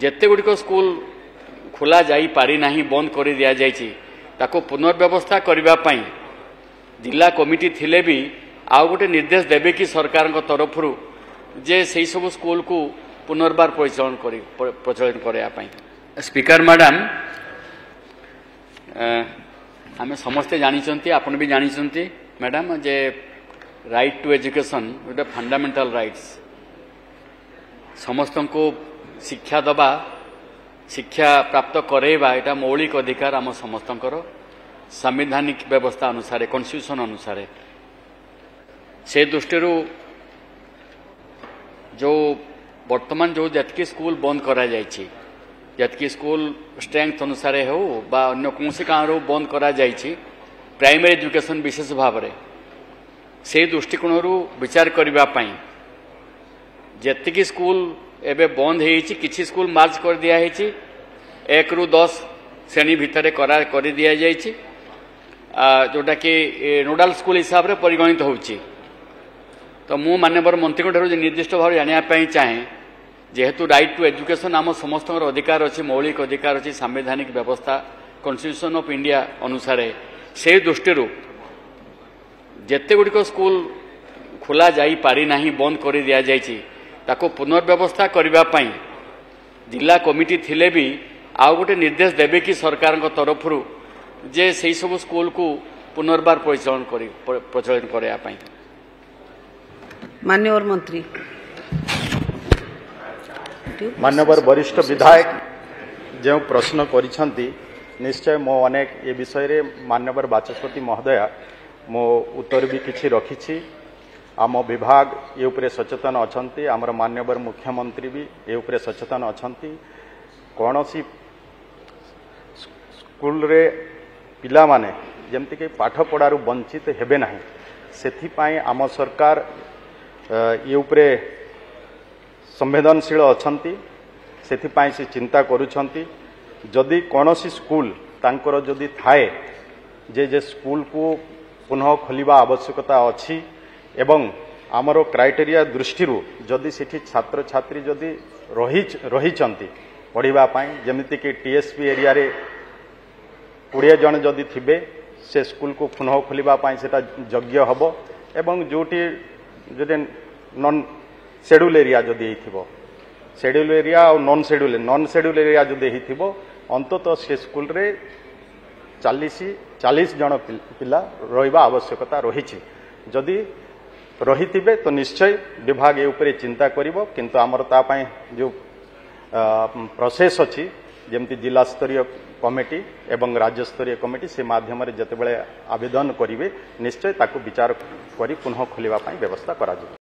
जेते गुड़िक स्कूल खोला जाई पारी नाही बंद कर दिया जायछि ताको पुनर्व्यवस्था करने जिला कमिटी थिले भी आउ गोटे निर्देश देवे कि सरकार तरफ जे से सब स्कूल को पुनर्बार प्रचलन करने। स्पीकर मैडम आम समस्ते जानी आपन भी जानी मैडम जे राइट टू एजुकेशन गोटे फंडामेंटल राइट्स समस्त को शिक्षा दबा शिक्षा प्राप्त करेबा एटा मौलिक अधिकार आम समस्तंकर संवैधानिक व्यवस्था अनुसार कॉन्स्टिट्यूशन अनुसार से दृष्टि जो वर्तमान जो जतकी स्कूल बंद करा जायछि जतकी स्कूल स्ट्रेंथ अनुसार हो बा अन्य कौन कारण बंद करा जायछि प्राइमरी एजुकेशन विशेष भाव में से दृष्टिकोण विचार करने जेतिकी स्कूल एबे बंद होइछि किछि स्कूल मार्च कर दिया है 1 ରୁ 10 श्रेणी भितर कर दिया जाइछि जोटा कि नोडाल स्कूल हिसाब से परिगणित होछि। तो मु माननीय मंत्री ठार निर्दिष्ट भाव जानापी चाहे जेहेतु राइट टू एजुकेशन आम समस्त अधिकार अच्छी मौलिक अधिकार अच्छी संवैधानिक व्यवस्था कॉन्स्टिट्यूशन ऑफ इंडिया अनुसार से दृष्टि जेते गुड़िक स्कूल खोला जाई पारी नाही बंद कर दिया जायछि ताको पुनर्व्यवस्था करने जिला कमिटी थिले भी आउ गोटे निर्देश देवे कि सरकार तरफ जे से सब स्कूल को पुनर्बार प्रचलन करने। माननीय मंत्री माननीय वरिष्ठ विधायक जो प्रश्न करिसेंती निश्चय मो अनेक ए विषय रे माननीय बाचस्पति महोदया मो उत्तर भी किछि रखिछि। आम विभाग ये उपरे सचेतन अछंती आमर माननीय मुख्यमंत्री भी ये उपरे सचेतन अछंती कौन सी स्कूल रे पिला माने जेमती कि पाठ पढ़ारू वंचित हेबे नाही सेथिपाई आम सरकार ये उपरे संवेदनशील अछंती सेथिपाई से चिंता करूछंती जदि कौन सी स्कूल तांकर जदि थाए जे स्कूल को पुनः खोलिबा आवश्यकता अछि एवं आमर क्राइटेरिया दृष्टि जदि सेठी छात्र छात्री जदि रही पढ़ाई जमीती कि टीएसपी एरिया रे 20 जन जदि थिबे से स्कूल को पुनः खोलिबा सेटा योग्य हबो एवं जोटी जदि नॉन शेड्यूल एरिया जदि हिथिबो शेड्यूल एरिया और नॉन शेड्यूल एरिया जदि हिथिबो अंततः से स्कूल रे 40 जन पिला रहिबा आवश्यकता रही जदि रही तो निश्चय विभाग ये उपरे चिंता करिवो किंतु आमर तापाई जो प्रोसेस अच्छी जमती जिला स्तरीय कमिटी एवं राज्य स्तरीय कमिटी से माध्यम रे जते बेले आवेदन करिवे निश्चय ताकू विचार करी पुनः खोलिबा व्यवस्था करा